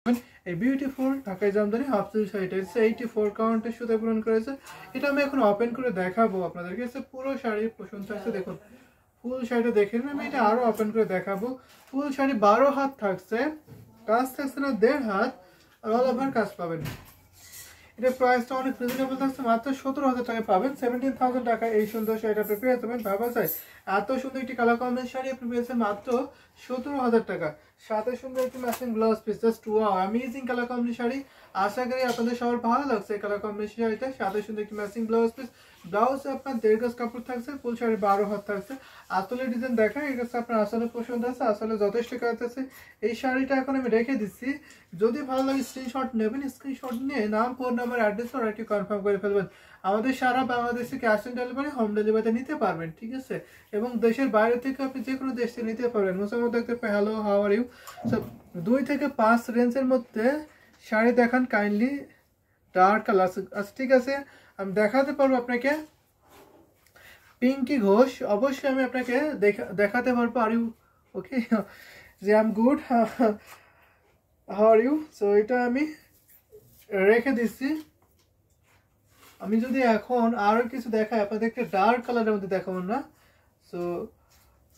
এই বিউটিফুল ঢাকাই Jamdani half silk শাড়িটা 84 কাউন্টের সুতা পূরণ করেছে। এটা আমি এখন ওপেন করে দেখাবো আপনাদেরকে। পুরো শাড়ির পোষণ থাকছে, দেখুন ফুল শাড়িটা দেখে নিন। আমি এটা আরো ওপেন করে দেখাবো। ফুল শাড়ি 12 হাত থাকছে, কাজ থাকছে না 1.5 হাত, আর অল ওভার কাজ পাবেন। এটা প্রাইসটা অনেক রিজনেবল থাকছে, মাত্র 17,000 টাকায় পাবেন। 17,000 টাকা এই সুন্দর শাড়িটা আপনি পেয়ে যাবেন। ভাবা যায় এত সুন্দর একটি কালার কম্বিনেশন শাড়ি আপনি পেয়েছেন মাত্র 17,000 টাকা। সাথে সুন্দর একটি matching blouse piece, just wow, amazing colour combination sari. আশা করি আপনাদের সবার ভালো লাগছে এই কালার কম্বিনেশন শাড়িটা। সাথে সুন্দর একটি ম্যাচিং ব্লাউজ পিস, ব্লাউজ আপনার 1.5 গজ কাপড় থাকছে, ফুল শাড়ি 12 হাত থাকছে। আসলে ডিজাইন দেখা এটা আপনার আসলে পছন্দ আছে, আসলে যথেষ্ট কাজ আছে। এই শাড়িটা এখন আমি রেখে দিচ্ছি, যদি ভালো লাগে স্ক্রিনশট নেবেন, স্ক্রিনশট নিয়ে নাম, ফোন নাম্বার, অ্যাড্রেস আর একটু কনফার্ম করে ফেলবেন। আমাদের সারা বাংলাদেশে ক্যাশ অন ডেলিভারি, হোম ডেলিভারিতে নিতে পারবেন, ঠিক আছে। এবং দেশের বাইরে থেকে আপনি যে কোনো দেশ থেকে নিতে পারবেন। মোসাম্মদ দেখতে পাই, হ্যালো, হাউ আর ইউ। 2 থেকে 5 রেঞ্জের মধ্যে শাড়ি দেখান কাইন্ডলি, ডার্ক কালার। আচ্ছা ঠিক আছে, আমি দেখাতে পারবো আপনাকে। পিঙ্কি ঘোষ, অবশ্যই আমি আপনাকে দেখাতে পারবো। Are you okay? যে I am good, how are you. So এটা আমি রেখে দিচ্ছি। আমি যদি এখন আরো কিছু দেখাই আপনাদেরকে, ডার্ক কালারের মধ্যে দেখাবো না। সো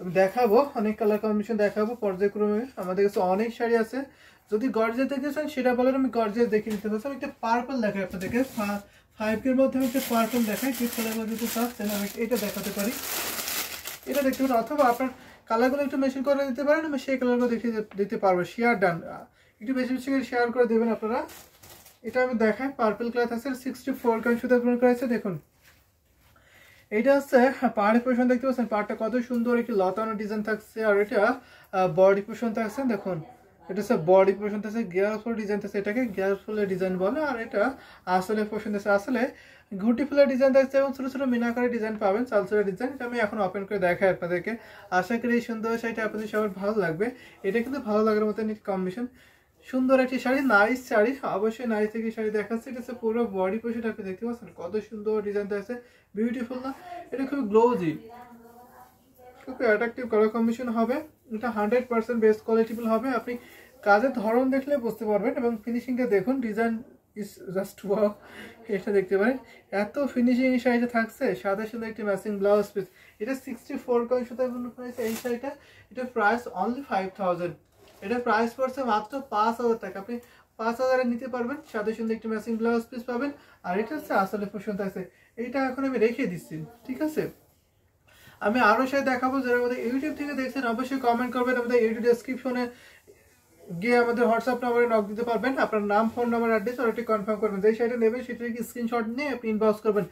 আমি দেখাবো অনেক কালার কম্বিনেশন দেখাবো পর্যায়ক্রমে। আমাদের কাছে অনেক শাড়ি আছে, যদি গর্জিয়াস দেখতে চান সেটা বলেন, আমি গর্জিয়াস দেখে নিতে পারছি। আমি একটা পার্পল দেখাই আপনাদেরকে, 5 এর মধ্যে আমি একটা পার্পল দেখাই। ঠিক কালার মধ্যে যদি চাচ্ছেন আমি এটা দেখাতে পারি, এটা দেখতে পারেন। অথবা আপনার কালারগুলো একটু মেশিন করে দিতে পারেন, আমি সেই কালারগুলো দেখিয়ে দিতে পারবো। শেয়ার ডান, একটু বেশি বেশি করে শেয়ার করে দেবেন আপনারা। এটা আমি দেখাই, পার্পল কালার আছে, 64 কাউন্ট সুতা পূরণ করেছে। দেখুন এটা হচ্ছে পাহাড়ের পোর্শন, দেখতে পাচ্ছেন পাহাড়টা কত সুন্দর একটি লতানো ডিজাইন থাকছে। আর এটা বডি পোর্শন থাকছে, দেখুন এটা হচ্ছে বডি পোর্শন থাকছে, গিয়ার ফুল ডিজাইন থাকছে, এটাকে গিয়ার ফুলের ডিজাইন বলে। আর এটা আসলে পোর্শন থাকছে, আসলে ঘুটি ফুলের ডিজাইন থাকছে এবং ছোট ছোট মিনাকারের ডিজাইন পাবেন, চালচুলের ডিজাইন। এটা আমি এখন ওপেন করে দেখাই আপনাদেরকে। আশা করি এই সুন্দর শাড়িটা আপনাদের সবার ভালো লাগবে। এটা কিন্তু ভালো লাগার মতো কম্বিনেশন, সুন্দর একটি শাড়ি, নাইস শাড়ি, অবশ্যই নাইস থেকে শাড়ি দেখাচ্ছে। এটা হচ্ছে পুরো বডি পোর্শন, আপনি দেখতে পাচ্ছেন কত সুন্দর ডিজাইন আছে, বিউটিফুল না? এটা খুব গ্লোজি, খুব অ্যাট্রাকটিভ কালার কম্বিনেশন হবে। এটা 100% বেস্ট কোয়ালিটিফুল হবে। আপনি কাজের ধরন দেখলে বুঝতে পারবেন এবং ফিনিশিংটা দেখুন, ডিজাইন ইজ জাস্ট ওয়াও। এটা দেখতে পারেন এত ফিনিশিং এই শাড়িটা থাকছে। সাদা সুন্দর একটি ম্যাচিং ব্লাউজ পিস, এটা 64 কয়েন সুতা প্রাইস এই শাড়িটা। এটা প্রাইস অনলি 5000। এটা প্রাইস পড়ছে মাত্র 5000 টাকা। আপনি 5000-এ নিতে পারবেন, সাদা সুন্দর একটি ম্যাচিং ব্লাউজ পিস পাবেন। আর এটা হচ্ছে আসলে পছন্দ আছে। এইটা এখন আমি রেখে দিচ্ছি, ঠিক আছে। আমি আরো শাড়ি দেখাবো। যারা আমাদের ইউটিউব থেকে দেখছেন অবশ্যই কমেন্ট করবেন, আমাদের ইউটিউব ডেসক্রিপশনে গিয়ে আমাদের হোয়াটসঅ্যাপ নাম্বারে নক দিতে পারবেন। আপনার নাম, ফোন নাম্বার, অ্যাড্রেস আর একটি কনফার্ম করবেন। যেই শাড়িটা নেবেন সেটা কি স্ক্রিনশট নিয়ে আপনি ইনবক্স করবেন।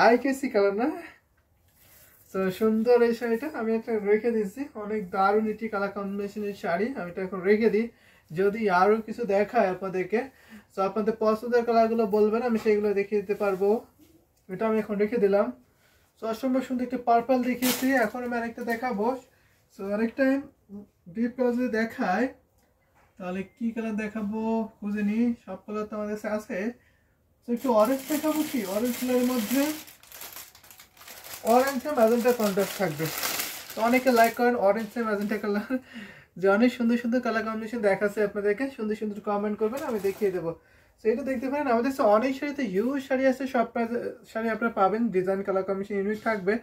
আইকেসি কালার না? তো সুন্দর এই শাড়িটা আমি একটা রেখে দিচ্ছি, অনেক দারুণ একটি কালার কম্বিনেশনের শাড়ি। আমি এটা এখন রেখে দিই, যদি আরো কিছু দেখায় আপনাদেরকে তো আপনাদের পছন্দের কালারগুলো বলবেন, আমি সেগুলো দেখিয়ে দিতে পারবো। এটা আমি এখন রেখে দিলাম। তো অসম্ভব সুন্দর একটা পার্পল দেখিয়েছি, এখন আমি আরেকটা দেখাবো। সো আরেকটা ডিপ কালার যদি দেখায় তাহলে কি কালার দেখাবো খুঁজে নি, সব কালার তো আমাদের কাছে আছে। তো একটু অরেঞ্জ দেখাবো, কি অরেঞ্জ কালারের মধ্যে অরেঞ্জ আর ম্যাজেন্টা কন্ট্রাস্ট থাকবে। তো অনেকে লাইক করেন অরেঞ্জ আর ম্যাজেন্টা কালার, যে অনেক সুন্দর সুন্দর কালার কম্বিনেশন দেখাচ্ছে আপনাদেরকে। সুন্দর সুন্দর কমেন্ট করবেন, আমি দেখিয়ে দেবো। তো এটা দেখতে পারেন আমাদের অনেক শাড়িতে হিউজ শাড়ি আছে, সব শাড়ি আপনারা পাবেন, ডিজাইন কালার কম্বিনেশন ইউনিক থাকবে।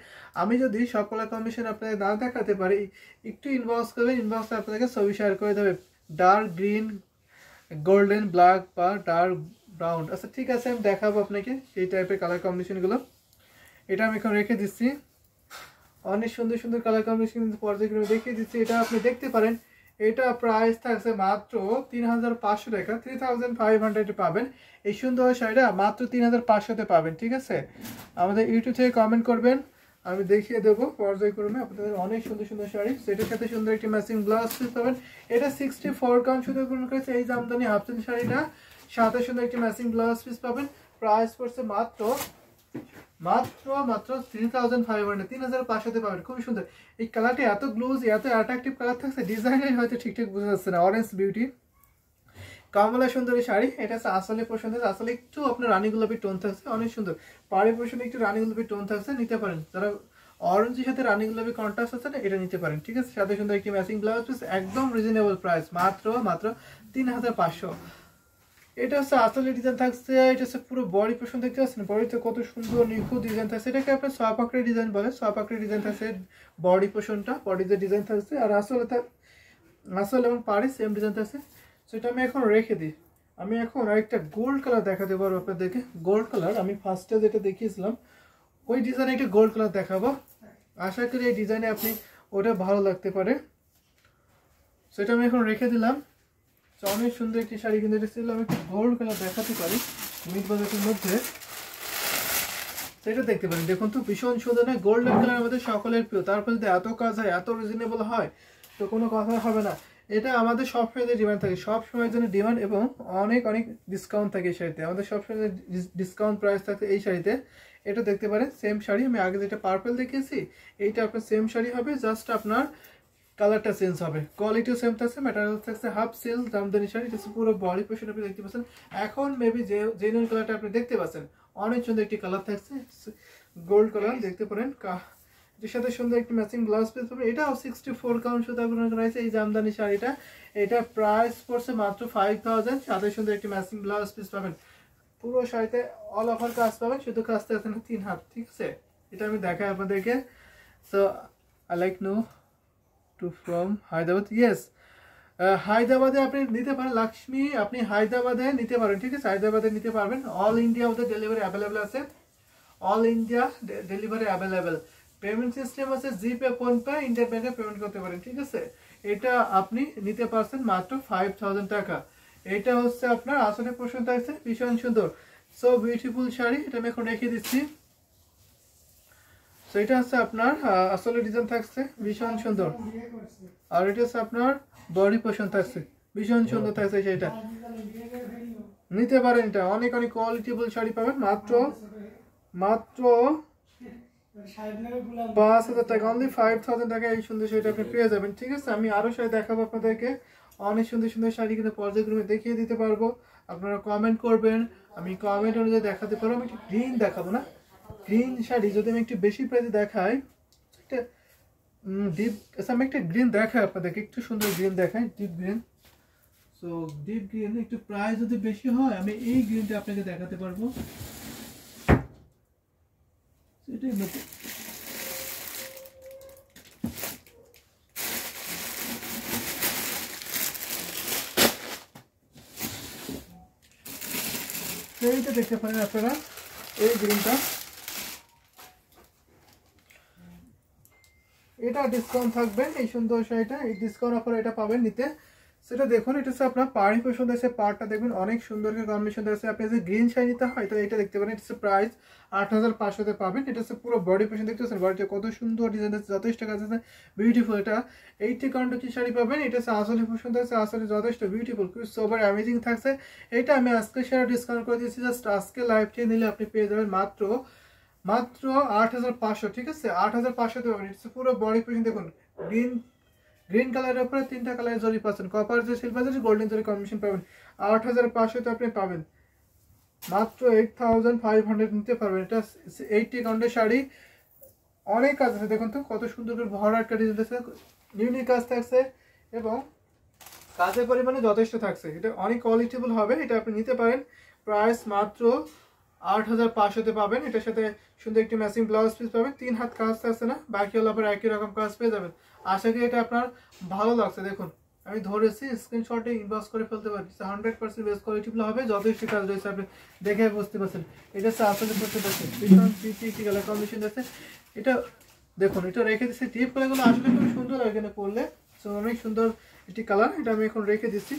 আমি যদি সব কালার কম্বিনেশন আপনাদের না দেখাতে পারি, একটু ইনবক্স করবেন, ইনবক্সে আপনাদেরকে ছবি শেয়ার করে দেবে, ডার্ক গ্রিন, গোল্ডেন, ব্ল্যাক বা ডার্ক ব্রাউন। আচ্ছা ঠিক আছে, আমি দেখাবো আপনাকে সেই টাইপের কালার কম্বিনেশনগুলো। এটা আমি এখন রেখে দিচ্ছি, অনেক সুন্দর সুন্দর কালার কম্বিনেশন পর্যায়ক্রমে দেখিয়ে দিচ্ছি। এটা আপনি দেখতে পারেন, এটা প্রাইস থাকছে মাত্র 3500 টাকা, 3500 পাবেন। এই সুন্দর শাড়িটা মাত্র 3500-তে পাবেন, ঠিক আছে। আমাদের ইউটিউব থেকে কমেন্ট করবেন, আমি দেখিয়ে দেবো পর্যায়ক্রমে আপনাদের অনেক সুন্দর সুন্দর শাড়ি। সেটার সাথে সুন্দর একটি ম্যাচিং ব্লাউজ পিস পাবেন। এটা 64 কাউন্ট সুতো পূরণ করেছে এই জামদানি হাফ সিল্ক শাড়িটা, সাথে সুন্দর একটি ম্যাচিং ব্লাউজ পিস পাবেন। প্রাইস পড়ছে মাত্র মাত্র মাত্র 3500 পাবেন। খুবই সুন্দর এই কালারটি, এত গ্লোজ, এত অ্যাট্রাকটিভ কালার থাকছে, ডিজাইনের হয়তো ঠিকঠাক বোঝা যাচ্ছে না। অরেঞ্জ বিউটি, কমলা সুন্দরী শাড়ি। এটা আসলে পছন্দ, আসলে একটু আপনার রানী গোলাপি টোন থাকছে, অনেক সুন্দর। পাড়ি পোর্শনে একটু রানী গোলাপি টোন থাকছে, নিতে পারেন। যারা অরেঞ্জের সাথে রানিং গোলাপি কন্ট্রাস্ট আছে না, এটা নিতে পারেন। ঠিক আছে, সাথে সুন্দর একটি ম্যাচিং ব্লাউজ পিস, একদম রিজনেবল প্রাইস, মাত্র 3500। এটা হচ্ছে আসলে ডিজাইন থাকছে, এটা হচ্ছে পুরো বডি পোর্শন দেখতে পাচ্ছেন, বডিতে কত সুন্দর নিখুঁত ডিজাইন থাকছে, এটাকে আপনার সোয়া পাকড়ি ডিজাইন বলে। সোয়া পাকড়ি ডিজাইন থাকছে বডি পোর্শনটা, বডিতে ডিজাইন থাকছে, আর আসলে এবং পাড়ি সেম ডিজাইন থাকছে। সেটা আমি এখন রেখে দিই। আমি এখন আরেকটা গোল্ড কালার দেখাতে পারবো আপনাদেরকে। গোল্ড কালার আমি ফার্স্টে যেটা দেখিয়েছিলাম ওই ডিজাইনে একটা গোল্ড কালার দেখাবো, আশা করি এই ডিজাইনে আপনি ওটা ভালো লাগতে পারে। সেটা আমি এখন রেখে দিলাম। অনেক সুন্দর একটি শাড়ি, কিন্তু এটা ছিল আমি একটু গোল্ড কালার দেখাতে পারি মিড বাজেটের মধ্যে, সেটা দেখতে পারেন। দেখুন তো ভীষণ সুন্দর না, গোল্ডেন কালার আমাদের সকলের প্রিয়, তারপর যদি এত কাজ হয়, এত রিজনেবল হয়, তো কোনো কথা হবে না। এটা আমাদের সব সময় ডিমান্ড থাকে, সব সময়ের জন্য ডিমান্ড, এবং অনেক অনেক ডিসকাউন্ট থাকে এই শাড়িতে, আমাদের সব সময় ডিসকাউন্ট প্রাইস থাকে এই শাড়িতে। এটা দেখতে পারেন সেম শাড়ি, আমি আগে যেটা পার্পল দেখিয়েছি এইটা আপনার সেম শাড়ি হবে, জাস্ট আপনার কালারটা চেঞ্জ হবে, কোয়ালিটিও সেম থাকছে, ম্যাটেরিয়াল থাকছে হাফ সিল্ক জামদানি শাড়ি, এটা পুরো বডি পোর্শন আপনি দেখতে পাচ্ছেন। এখন মেবি যে জেনুইন কালারটা আপনি দেখতে পাচ্ছেন, অনেক সুন্দর একটি কালার থাকছে, গোল্ড কালার দেখতে পারেন, এর সাথে সুন্দর একটি ম্যাচিং ব্লাউজ পিস পাবেন। এটাও 64 কাউন্ট সুতা ব্যবহার করা হয়েছে এই জামদানি শাড়িটা, এটা প্রাইস পড়ছে মাত্র 5000, সাথে সুন্দর একটি ম্যাচিং ব্লাউজ পিস পাবেন। পুরো শাড়িতে অল ওভার কাজ পাবেন, শুধু কাজটা এখানে 3 হাত। ঠিক আছে, এটা আমি দেখাই আপনাদেরকে। So I like no to from Hyderabad, yes হায়দ্রাবাদে আপনি নিতে পারেন, লক্ষ্মী আপনি হায়দ্রাবাদে নিতে পারেন। ঠিক আছে, হায়দ্রাবাদে নিতে পারবেন, অল ইন্ডিয়া ওদের ডেলিভারি অ্যাভেলেবেল আছে, all India delivery available. Payment system আছে জিপে, ফোনপে, ইন্ডিয়ান ব্যাংকে পেমেন্ট করতে পারেন। ঠিক আছে, এটা আপনি নিতে পারছেন মাত্র 5000 টাকা। এটা হচ্ছে আপনার আসলে পোর্শন থাকছে, ভীষণ সুন্দর, সো বিউটিফুল শাড়ি, এটা আমি এখন রেখে দিচ্ছি। সো এটা হচ্ছে আপনার আসলে ডিজাইন থাকছে, ভীষণ সুন্দর, আর এটা হচ্ছে আপনার বডি পোর্শন থাকছে, ভীষণ সুন্দর থাকছে, সেটা নিতে পারেন। এটা অনেক অনেক কোয়ালিটিফুল শাড়ি পাবেন, মাত্র 5000 টাকা, অনলি 5000 টাকা এই সুন্দর শাড়িটা আপনি পেয়ে যাবেন। ঠিক আছে, আমি আরো শাড়ি দেখাবো আপনাদেরকে, অনেক সুন্দর সুন্দর শাড়ি কিন্তু পর্যায়ক্রমে দেখিয়ে দিতে পারবো, আপনারা কমেন্ট করবেন, আমি কমেন্ট অনুযায়ী দেখাতে পারবো। আমি একটু গ্রিন দেখাবো না, গ্রিন শাড়ি যদি আমি একটু বেশি প্রাইসে দেখাই, এটা ডিপ, আমি একটা গ্রিন দেখাই আপনাদেরকে, একটু সুন্দর গ্রিন দেখাই, deep green. So deep green একটু প্রাইস যদি বেশি হয়, আমি এই গ্রিনটা আপনাকে দেখাতে পারবো। এটাই নতুন, এইটা দেখতে পারেন আপনারা, এই গ্রিনটা, এটা ডিসকাউন্ট থাকবে, এই সুন্দর শাড়িটা এই ডিসকাউন্ট অফার এটা পাবেন নিতে। সেটা দেখুন, এটা হচ্ছে আপনার পাড়ি পছন্দ আছে, পাড়টা দেখবেন অনেক সুন্দর কম্বিনেশন আছে। আপনি যদি গ্রিন শাড়ি নিতে হয় তাহলে এটা দেখতে পারেন, এটা হচ্ছে প্রাইস 8500 পাবেন। এটা হচ্ছে পুরো বডি পছন্দ দেখতে পাচ্ছেন, বডিতে কত সুন্দর ডিজাইন আছে, যথেষ্ট কাজ আছে, বিউটিফুল। এটা 80 কাউন্ট কি শাড়ি পাবেন, এটা হচ্ছে আসলে পছন্দ আছে, আসলে যথেষ্ট বিউটিফুল, খুব সোবার অ্যামেজিং থাকছে। এটা আমি আজকে সেরা ডিসকাউন্ট করে দিয়েছি, জাস্ট আজকে লাইভটি নিলে আপনি পেয়ে যাবেন মাত্র 8500। ঠিক আছে, 8500 পাবেন। এটা পুরো বডি পছন্দ দেখুন, গ্রিন কালারের উপরে 3টা কালার জরি পাচ্ছেন, কপার যে সিলভার যে গোল্ডেন জরি কম্বিনেশন পাবেন। 8500 তে আপনি পাবেন মাত্র 8500 নিতে পারবেন। এটা 80 কাউন্টের শাড়ি, অনেক কাজ আছে, দেখুন তো কত সুন্দর করে ভরা একটা ডিজাইন আছে, ইউনিক কাজ থাকছে, এবং কাজের পরিমাণে যথেষ্ট থাকছে, এটা অনেক কোয়ালিটিফুল হবে। এটা আপনি নিতে পারেন, প্রাইস মাত্র 8500 পাবেন। এটার সাথে সুন্দর একটি ম্যাচিং ব্লাউজ পিস পাবেন, 3 হাত কাজ থাকছে না, বাকি হলো আবার একই রকম কাজ পেয়ে যাবেন। আশা করি এটা আপনার ভালো লাগছে। দেখুন আমি ধরেছি, স্ক্রিনশটে ইনবক্স করে ফেলতে পারি, 100% বেস্ট কোয়ালিটিফুল হবে, যথেষ্ট কাজ রয়েছে, আপনি দেখে বুঝতে পারছেন। এটা হচ্ছে আসলে করতে পারছেন, ভীষণ পিটি কালার কম্বিনেশন আছে। এটা দেখুন, এটা রেখে দিচ্ছি, টিপ কালারগুলো আসলে খুব সুন্দর এখানে পরলে, সো অনেক সুন্দর একটি কালার, এটা আমি এখন রেখে দিচ্ছি,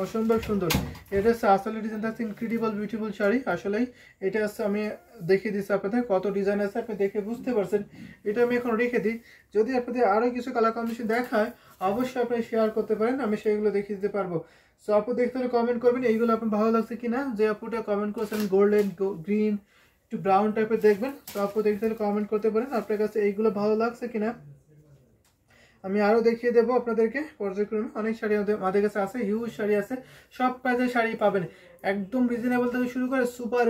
অসম্ভব সুন্দর। এটা হচ্ছে আসলে ডিজাইন থাকছে, ইনক্রেডিবল বিউটিফুল শাড়ি, আসলেই এটা হচ্ছে আমি দেখিয়ে দিচ্ছি আপনাদের কত ডিজাইন আছে, আপনি দেখে বুঝতে পারছেন। এটা আমি এখন রেখে দিই, যদি আপনাদের আরও কিছু কালার কম্বিনেশন দেখায় অবশ্যই আপনি শেয়ার করতে পারেন, আমি সেইগুলো দেখিয়ে দিতে পারবো। সো আপু দেখতে হলে কমেন্ট করবেন এইগুলো আপনার ভালো লাগছে কিনা, যে আপুটা কমেন্ট করছেন গোল্ডেন গ্রিন একটু ব্রাউন টাইপের দেখবেন, তো আপু দেখতে হলে কমেন্ট করতে পারেন আপনার কাছে এইগুলো ভালো লাগছে কিনা। আমি আরো দেখিয়ে দেবো আপনাদেরকে পর্যায়ক্রমে। অনেক শাড়ি আমাদের কাছে আছে, হিউজ শাড়ি আছে, সব প্রাইসের শাড়ি পাবেন, একদম রিজনেবল থেকে শুরু করে সুপার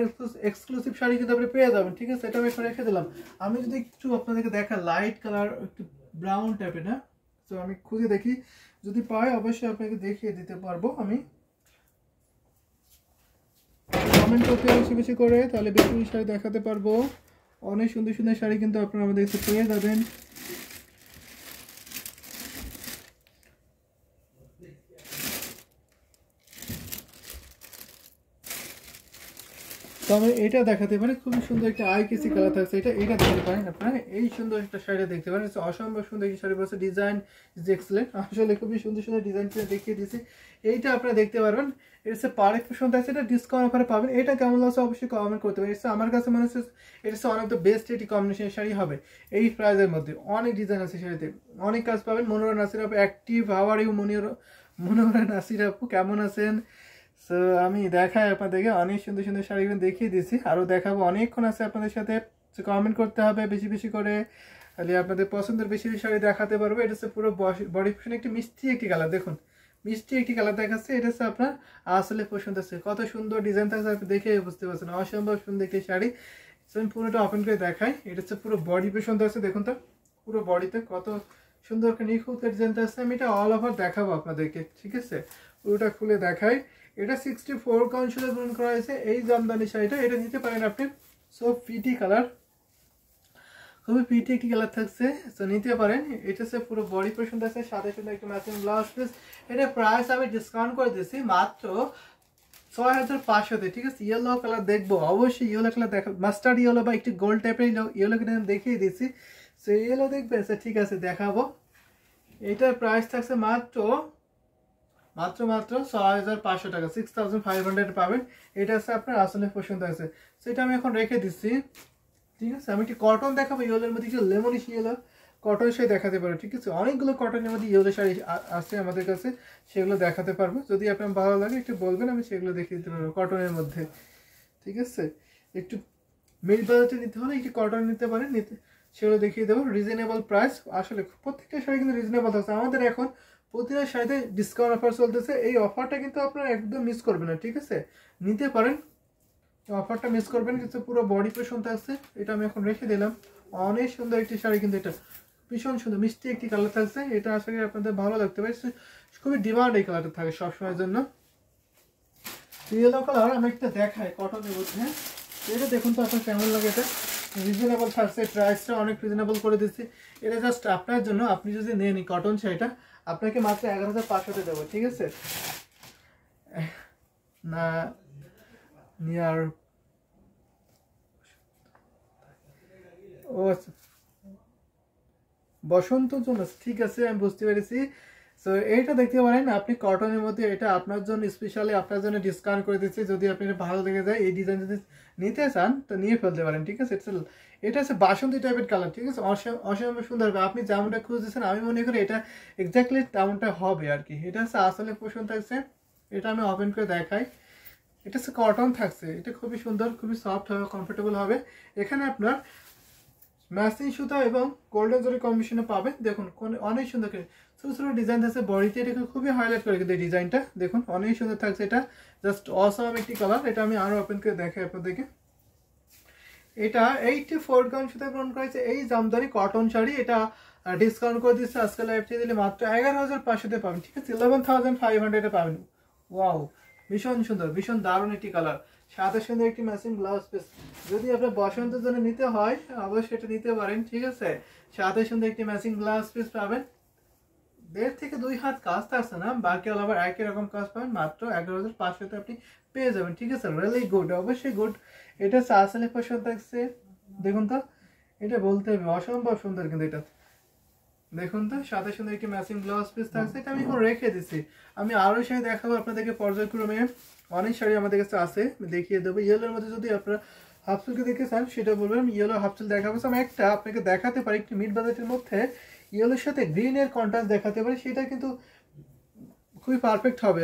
এক্সক্লুসিভ শাড়ি কিন্তু আপনি পেয়ে যাবেন। ঠিক আছে, এটা আমি এখন রেখে দিলাম। আমি যদি একটু আপনাদেরকে দেখা লাইট কালার একটু ব্রাউন টাইপের, হ্যাঁ, তো আমি খুঁজে দেখি, যদি পাই অবশ্যই আপনাকে দেখিয়ে দিতে পারবো। আমি কমেন্ট করতে বেশি বেশি করে, তাহলে বেশি বেশি শাড়ি দেখাতে পারবো। অনেক সুন্দর সুন্দর শাড়ি কিন্তু আপনারা আমাদের কাছে পেয়ে যাবেন। তো আমি এটা দেখাতে পারি, খুবই সুন্দর একটা আই কেসি কালার থাকছে, এটা দেখতে পারেন আপনারা। এই সুন্দর একটা শাড়ি দেখতে পারেন, অসম্ভব সুন্দর এই শাড়ি বলছে, ডিজাইন ইজ এক্সেলেন্ট, আসলে খুবই সুন্দর সুন্দর ডিজাইন দেখিয়ে দিয়েছি। এইটা আপনারা দেখতে পারবেন, এটা হচ্ছে পার পছন্দ আছে, এটা ডিসকাউন্ট অফারে পাবেন। এটা কেমন লাগছে অবশ্যই কমেন্ট করতে পারেন। এটা আমার কাছে মনে হচ্ছে এটা হচ্ছে অনেক দ্য বেস্ট একটি কম্বিনেশন শাড়ি হবে এই প্রাইজের মধ্যে। অনেক ডিজাইন আছে শাড়িতে, অনেক কাজ পাবেন। মনোরা নাসির আপু active, how are you Manora Nasir আপু, কেমন আছেন? সো আমি দেখাই আপনাদেরকে, অনেক সুন্দর সুন্দর শাড়িগুলো দেখিয়ে দিচ্ছি, আরও দেখাবো, অনেকক্ষণ আছে আপনাদের সাথে। কমেন্ট করতে হবে বেশি বেশি করে, তাহলে আপনাদের পছন্দের বেশি বেশি শাড়ি দেখাতে পারবো। এটা হচ্ছে পুরো বডি পোর্শন একটি মিষ্টি একটি কালার, দেখুন মিষ্টি একটি কালার দেখাচ্ছে। এটা হচ্ছে আপনার আসলে পছন্দ আছে, কত সুন্দর ডিজাইন থাকছে আপনি দেখে বুঝতে পারছেন, অসম্ভব সুন্দর একটি শাড়ি। আমি পুরোটা ওপেন করে দেখাই। এটা হচ্ছে পুরো বডি পছন্দ আছে, দেখুন তো পুরো বডিতে কত সুন্দর করে নিখুঁত ডিজাইন আছে। আমি এটা অল ওভার দেখাবো আপনাদেরকে, ঠিক আছে, পুরোটা খুলে দেখাই। এটা 64 কাউন্ট সুতা পূরণ করা হয়েছে এই জামদানি শাড়িটা, এটা নিতে পারেন আপনি। সো পিটি কালার, খুবই পিটি একটি কালার থাকছে, তো নিতে পারেন। এটা হচ্ছে পুরো বডি পোর্শন আছে, সাথে সাথে একটা ম্যাচিং ব্লাউজ পিস। এটা প্রাইস আমি ডিসকাউন্ট করে দিয়েছি মাত্র 6500-তে, ঠিক আছে। ইয়েলো কালার দেখবো অবশ্যই, ইয়েলো কালার দেখা, মাস্টার্ড ইয়েলো বা একটু গোল্ড টাইপের ইয়েলো কিনে দেখিয়ে দিয়েছি। সো ইয়েলো দেখবেন, ঠিক আছে দেখাবো। এটার প্রাইস থাকছে মাত্র মাত্র মাত্র 6500 টাকা, 6500 পাবেন। এটা হচ্ছে আপনার আসলে পছন্দ আছে, সেটা আমি এখন রেখে দিচ্ছি, ঠিক আছে। আমি একটি কটন দেখাবো, ইয়েলোর মধ্যে একটু লেমনিশ ইয়েলো কটন শাড়ি দেখাতে পারবো, ঠিক আছে। অনেকগুলো কটনের মধ্যে ইয়েলো শাড়ি আছে আমাদের কাছে, সেগুলো দেখাতে পারবো। যদি আপনার ভালো লাগে একটু বলবেন, আমি সেগুলো দেখিয়ে দিতে পারবো কটনের মধ্যে, ঠিক আছে। একটু মিড বাজেটে নিতে হলে একটু কটন নিতে পারেন, সেগুলো দেখিয়ে দেবো। রিজনেবল প্রাইস, আসলে প্রত্যেকটা শাড়ি কিন্তু রিজনেবল আছে আমাদের। এখন প্রতিটা শাড়িতে ডিসকাউন্ট অফার চলতেছে, এই অফারটা কিন্তু আপনারা একদম মিস করবেন না, ঠিক আছে, নিতে পারেন, অফারটা মিস করবেন। কিন্তু পুরো বডি পোর্শন থাকছে, এটা আমি এখন রেখে দিলাম। অনেক সুন্দর একটি শাড়ি, কিন্তু এটা ভীষণ সুন্দর মিষ্টি একটি কালার থাকছে, এটা আশা করি আপনাদের ভালো লাগতে পারে, খুবই ডিমান্ড এই কালারটা থাকে সবসময়ের জন্য। ইয়েলো কালার আমি একটা দেখাই কটনের মধ্যে, এটা দেখুন তো আপনার কেমন লাগে। এটা রিজনেবল থাকছে, প্রাইসটা অনেক রিজনেবল করে দিচ্ছি। এটা জাস্ট আপনার জন্য, আপনি যদি নেন কটন শাড়িটা আপনাকে মাত্র 11500-তে দেবো, ঠিক আছে। না নিয়ার ও আচ্ছা, বসন্তর জন্য, ঠিক আছে আমি বুঝতে পেরেছি। সো এইটা দেখতে পারেন আপনি কটনের মধ্যে, এটা আপনার জন্য স্পেশালি আপনার জন্য ডিসকাউন্ট করে দিচ্ছি। যদি আপনি ভালো লেগে যায় এই ডিজাইন যদি নিতে চান তো নিয়ে ফেলতে পারেন, ঠিক আছে। এটা হচ্ছে বাসন্তী টাইপের কালার, ঠিক আছে, অসম্ভব সুন্দর হবে। আপনি যেমনটা খুঁজতেছেন আমি মনে করি এটা এক্স্যাক্টলি তেমনটা হবে আর কি। এটা হচ্ছে আসলে পোষণ থাকছে, এটা আমি ওপেন করে দেখাই। এটা হচ্ছে কটন থাকছে, এটা খুবই সুন্দর, খুবই সফট হবে, কমফোর্টেবল হবে। এখানে আপনার ম্যাচিং সুতা এবং গোল্ডেন জরি কম্বিনেশনে পাবেন। দেখুন অনেক সুন্দর করে ছোটো ছোটো ডিজাইন থাকছে বডিতে, এটাকে খুবই হাইলাইট করে কিন্তু এই ডিজাইনটা দেখুন অনেক সুন্দর থাকছে। এটা জাস্ট অসাম একটি কালার, এটা আমি আরও ওপেন করে দেখাই আপনাদেরকে। এটা 84 কাউন্ট সুতা গ্রহণ করেছে এই জামদানি কটন শাড়ি, এটা ডিসকাউন্ট করে দিচ্ছে আজকে লাইভ থেকে দিলে মাত্র 11500-তে পাবেন, ঠিক আছে, 11500-এ পাবেন। ওয়াও, ভীষণ সুন্দর, ভীষণ দারুণ একটি কালার, সাথে সুন্দর একটি ম্যাচিং ব্লাউজ পিস। যদি আপনার বসন্তের জন্য নিতে হয় অবশ্যই এটা নিতে পারেন, ঠিক আছে। সাথে সুন্দর একটি ম্যাচিং ব্লাউজ পিস পাবেন, 1.5 থেকে 2 হাত কাজ থাকছে না, বাকি আবার একই রকম কাজ পাবেন, মাত্র 11500-তে আপনি পেয়ে যাবেন, ঠিক আছে। রিয়েলি গুড, অবশ্যই গুড। এটা আসলে পছন্দ থাকছে, দেখুন তো, এটা বলতে হবে অসম্ভব সুন্দর কিন্তু এটা দেখুন তো, সাথে সুন্দর একটি ম্যাচিং ব্লাউজ পিস থাকছে। এটা আমি এখন রেখে দিচ্ছি, আমি আরো শাড়ি দেখাবো আপনাদেরকে পর্যায়ক্রমে। অনেক শাড়ি আমাদের কাছে আছে, দেখিয়ে দেবো। ইয়েলোর মধ্যে যদি আপনারা হাফ সিল্কে দেখে চান সেটা বলবেন, আমি ইয়েলো হাফ সিল্ক দেখাবো। আমি একটা আপনাকে দেখাতে পারি একটি মিড বাজেটের মধ্যে ইয়েলোর সাথে গ্রিনের কন্ট্রাস্ট দেখাতে পারি, সেটা কিন্তু খুবই পারফেক্ট হবে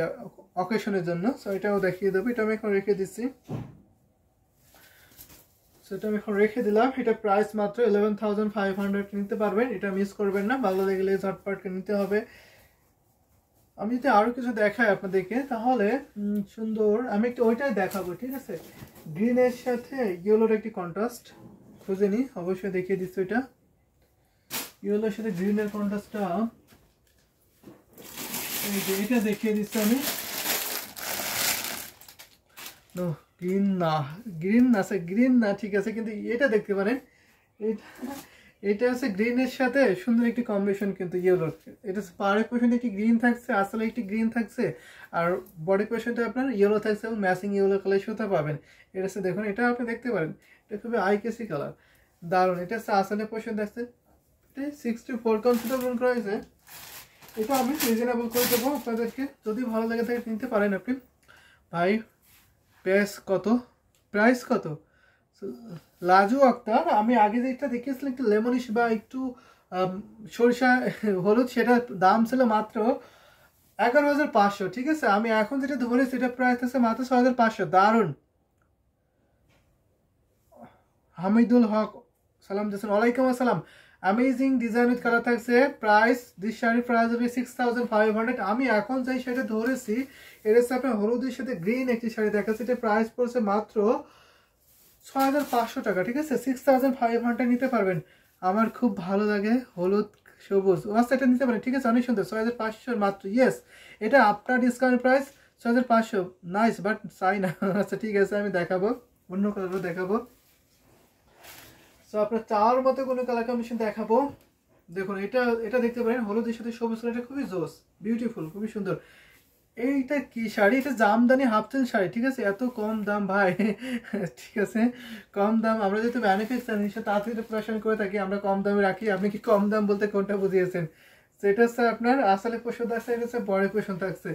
অকেশনের জন্য। সো এটাও দেখিয়ে দেবো, এটা আমি এখন রেখে দিচ্ছি। সো এটা আমি এখন রেখে দিলাম। এটা প্রাইস মাত্র 11,500 নিতে পারবেন, এটা মিস করবেন না। ভালো লাগলে ঝটপট নিতে হবে। আমি যদি আরো কিছু দেখাই আপনাদেরকে তাহলে সুন্দর, আমি একটু ওইটাই দেখাবো, ঠিক আছে। গ্রিনের সাথে ইয়েলোর একটি কন্ট্রাস্ট খুঁজে নিই, অবশ্যই দেখিয়ে দিচ্ছি। ওইটা ইয়েলোর সাথে গ্রিনের কন্ট্রাস্টটা এই যে এটা দেখিয়ে দিচ্ছি আমি। নো গ্রিন না, গ্রিন আছে, গ্রিন না, ঠিক আছে, কিন্তু এটা দেখতে পারেন, এটা আছে গ্রিনের সাথে সুন্দর একটি কম্বিনেশন কিন্তু ইয়েলোর। এটা পাড়ের পোর্শনে একটি গ্রিন থাকছে, আসলে একটি গ্রিন থাকছে, আর বডি পোর্শনটা আপনার ইয়েলো থাকছে এবং ম্যাচিং ইয়েলো কালার সুতা পাবেন। এটা হচ্ছে দেখুন, এটা আপনি দেখতে পারেন, এটা খুবই আইকেসি কালার, দারুণ। এটা হচ্ছে আসলে পোর্শন থাকছে, এটা 64 কাউন্ট সুতা পূরণ করা হয়েছে। এটা আমি রিজনেবল করে দেবো আপনাদেরকে, যদি ভালো লাগে থাকে নিতে পারেন আপনি। ভাই প্রাইস কত? লাজু আক্তার, আমি আগে যেটা দেখিয়েছিলাম একটু লেমনিশ বা একটু সরিষা হলুদ, সেটা দাম ছিল মাত্র 11,500, ঠিক আছে। আমি এখন যেটা ধরেছি এটা প্রাইস আছে মাত্র 6,500। দারুন। হামিদুল হক সালাম দিয়েছেন, ওয়ালাইকুম আসসালাম। অ্যামেজিং ডিজাইন উইথ কালার থাকছে। প্রাইস দিস শাড়ি প্রাইস হবে 6,500। আমি এখন যেই শাড়িটা ধরেছি এটা হচ্ছে আপনার হলুদের সাথে গ্রিন একটি শাড়ি দেখাচ্ছে, এটা প্রাইস পড়ছে মাত্র 6,500 টাকা, ঠিক আছে। 6,500 নিতে পারবেন। আমার খুব ভালো লাগে হলুদ সবুজ, আচ্ছা এটা নিতে পারেন, ঠিক আছে, অনেক সুন্দর। 6,500 মাত্র, ইয়েস। এটা আপনার ডিসকাউন্ট প্রাইস 6,500, নাইস, বাট চাই না। আচ্ছা ঠিক আছে, আমি দেখাবো, অন্য কালারও দেখাবো। তো আপনার চার মতো কোনো কালার কম্বিনেশন দেখাবো। দেখুন এটা এটা দেখতে পারেন, হলুদের সাথে সবুজ কালারটা খুবই জোস, বিউটিফুল, খুবই সুন্দর। এইটা কি শাড়ি? এটা জামদানি হাফতেল শাড়ি, ঠিক আছে। এত কম দাম ভাই, ঠিক আছে, কম দাম। আমরা যেহেতু ম্যানুফ্যাকচার হিসেবে তাড়াতাড়ি প্রোডাকশন করে থাকি, আমরা কম দামে রাখি। আপনি কি কম দাম বলতে কোনটা বুঝিয়েছেন? সেটা হচ্ছে আপনার আসলে পোষণ থাকছে, এটা হচ্ছে বড় পোষণ থাকছে।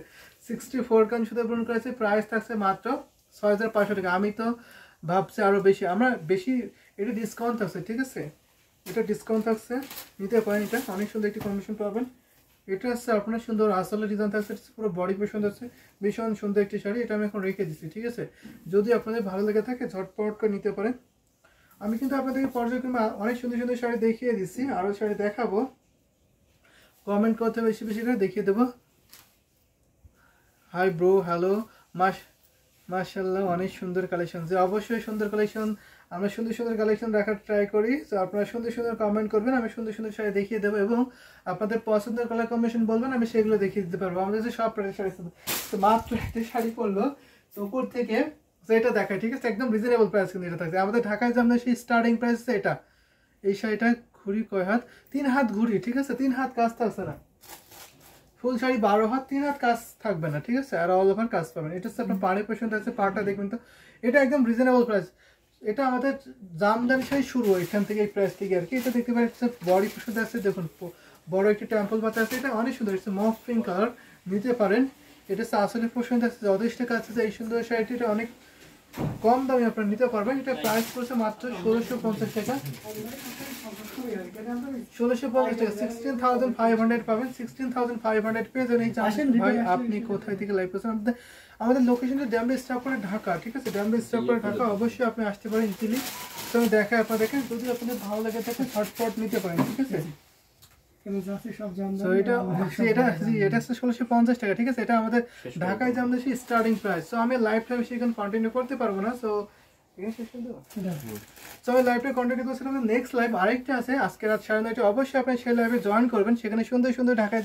64 কান সুতা পূরণ করেছে, প্রাইস থাকছে মাত্র 6,500 টাকা। আমি তো ভাবছি আরো বেশি, আমরা বেশি, এটা ডিসকাউন্ট থাকছে, ঠিক আছে, এটা ডিসকাউন্ট থাকছে, নিতে পারেন। এটা অনেক সুন্দর একটি কন্ডিশন পাবেন। এটা হচ্ছে আপনার সুন্দর আসলে ডিজাইন থাকছে, পুরো বডি পোর্শন আছে, ভীষণ সুন্দর একটি শাড়ি। এটা আমি এখন রেখে দিচ্ছি, ঠিক আছে। যদি আপনাদের ভালো লেগে থাকে ঝটপট করে নিতে পারেন। আমি কিন্তু আপনাদেরকে পর্যায়ক্রমে অনেক সুন্দর সুন্দর শাড়ি দেখিয়ে দিচ্ছি, আরও শাড়ি দেখাবো। কমেন্ট করতে বেশি বেশি করে দেখিয়ে দেবো। হাই ব্রো, হ্যালো, মাশাআল্লাহ, অনেক সুন্দর কালেকশন। যে অবশ্যই সুন্দর কালেকশন, আমরা সুন্দর সুন্দর কালেকশন রাখার ট্রাই করি। তো আপনারা সুন্দর সুন্দর কমেন্ট করবেন, আমি সুন্দর সুন্দর শাড়ি দেখিয়ে দেবো, এবং আপনাদের পছন্দের কালার কম্বিনেশন বলবেন, আমি সেগুলো দেখিয়ে দিতে পারবো। আমাদের যে সব শাড়ি, তো মাত্র একটা শাড়ি পরলো, তো উপর থেকে যেটা দেখায়, ঠিক আছে, একদম রিজনেবল প্রাইস কিন্তু এটা থাকছে। আমাদের ঢাকায় যে আমরা সেই স্টার্টিং প্রাইস এটা, এই শাড়িটা ঘুড়ি কয় হাত? 3 হাত ঘুড়ি, ঠিক আছে, 3 হাত কাজ থাকছে না। ফুল শাড়ি 12 হাত, 3 হাত কাজ থাকবে না, ঠিক আছে, আর অল ওভার কাজ পাবেন। এটা হচ্ছে আপনার পাড়ে পোর্শনটা আছে, পাড়টা দেখবেন তো, এটা একদম রিজনেবল প্রাইস। এটা আমাদের জামদানি শাড়ি শুরু এখান থেকে, এই প্রাইস থেকে আর কি। এটা দেখতে পাচ্ছেন বডি পোর্শনটা আছে, দেখুন বড় একটি টেম্পল পাতা আছে, এটা অনেক সুন্দর, এটা মফ পিঙ্ক কালার, নিতে পারেন। এটা হচ্ছে আসলে পোর্শনটা আছে, যথেষ্ট কাজ আছে। এই সুন্দর শাড়িটি এটা অনেক কম দামে আপনারা নিতে পারবেন। এটা প্রাইস পড়ছে মাত্র 1,650 টাকা, 1,650 টাকা, 16,500 পাবেন। 16,500 পেয়ে যাবেন। এই চাষেন ভাই, আপনি কোথায় থেকে লাইভ করছেন? আমাদের লোকেশনটা ড্যামরে স্টপ করে ঢাকা, ঠিক আছে, ড্যামরে স্টপ করে ঢাকা। অবশ্যই আপনি আসতে পারেন ইজিলি। তো আমি দেখাই, আপনারা দেখেন, যদি আপনাদের ভালো লাগে থাকে ঝটপট নিতে পারেন, ঠিক আছে। এটা 1,650 টাকা, ঠিক আছে। এটা আমাদের ঢাকায় জামদানি স্টার্টিং প্রাইস। তো আমি লাইভটা সেখানে কন্টিনিউ করতে পারবো না, সো আমি লাইভটা কন্টিনিউ করছিলাম। নেক্সট লাইভ আরেকটা আছে আজকে রাত 9:30, অবশ্যই আপনি সেই লাইভে জয়েন করবেন। সেখানে সুন্দর সুন্দর ঢাকায়